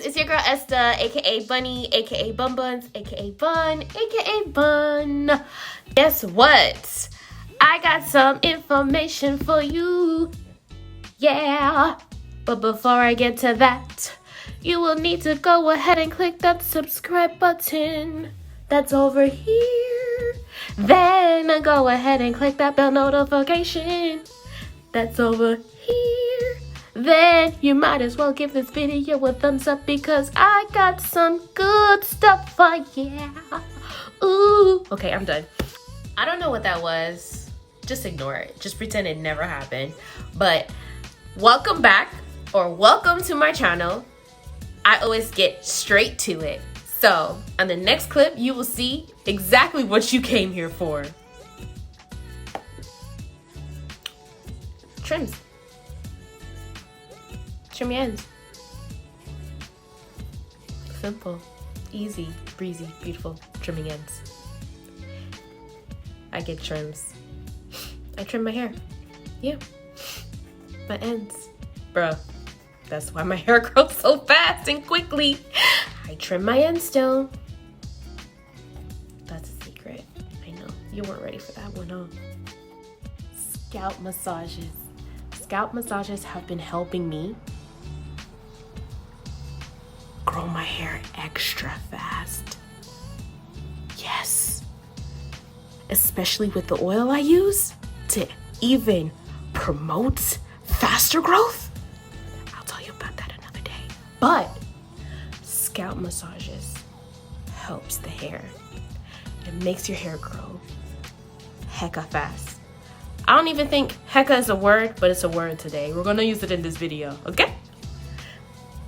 it's your girl Estä, aka Bunny, aka Bun Buns, aka Bun, aka Bun. Guess what? I got some information for you. Yeah. But before I get to that, you will need to go ahead and click that subscribe button that's over here. Then go ahead and click that bell notification that's over here. Then you might as well give this video a thumbs up because I got some good stuff for you. Ooh. Okay, I'm done. I don't know what that was. Just ignore it. Just pretend it never happened. But welcome back, or welcome to my channel. I always get straight to it. So on the next clip, you will see exactly what you came here for. Trims. Trim your ends. Simple, easy, breezy, beautiful trimming ends. I get trims. I trim my hair. Yeah. My ends. Bruh, that's why my hair grows so fast and quickly. I trim my ends still. That's a secret. I know. You weren't ready for that one, huh? Scalp massages. Scalp massages have been helping me grow my hair extra fast. Yes. Especially with the oil I use to even promote faster growth. I'll tell you about that another day. But scalp massages helps the hair. It makes your hair grow hecka fast. I don't even think hecka is a word, but it's a word today. We're gonna use it in this video, okay?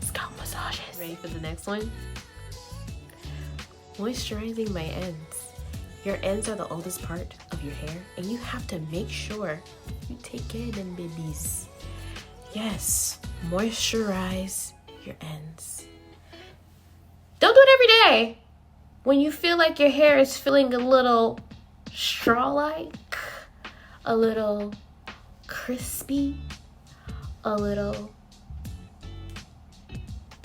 Scalp massages. Ready for the next one? Moisturizing my ends. Your ends are the oldest part of your hair, and you have to make sure you take care of them babies. Yes, moisturize your ends. Don't do it every day. When you feel like your hair is feeling a little straw-like, a little crispy, a little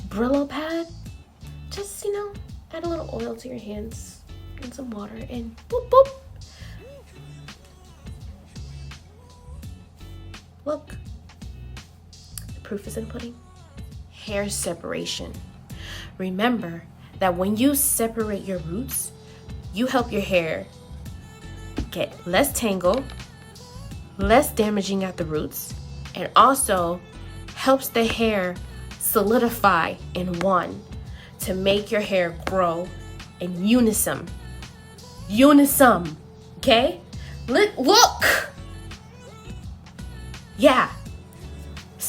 Brillo pad, just, add a little oil to your hands and some water and boop, boop. Look, the proof is in the pudding. Hair separation. Remember that when you separate your roots, you help your hair get less tangle, less damaging at the roots, and also helps the hair solidify in one to make your hair grow in unison. Unison, okay? Look! Yeah,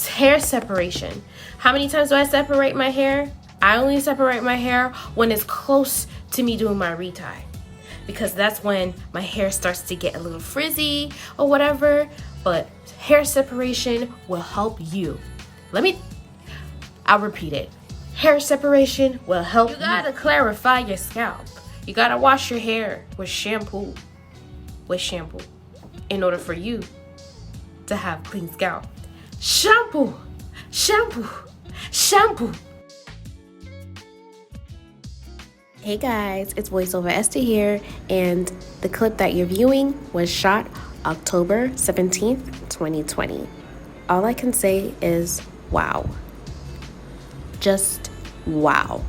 hair separation. How many times do I separate my hair? I only separate my hair when it's close to me doing my retie, because that's when my hair starts to get a little frizzy or whatever. But hair separation will help you. I'll repeat it. Hair separation will help you. You gotta clarify your scalp. You gotta wash your hair with shampoo. In order for you to have clean scalp. Shampoo. Hey guys, it's voiceover Estä here, and the clip that you're viewing was shot October 17th, 2020. All I can say is wow. Just wow.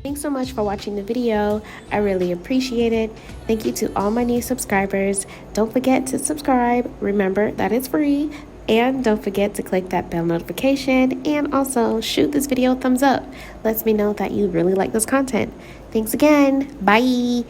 Thanks so much for watching the video. I really appreciate it. Thank you to all my new subscribers. Don't forget to subscribe. Remember that it's free. And don't forget to click that bell notification and also shoot this video a thumbs up. Lets me know that you really like this content. Thanks again. Bye.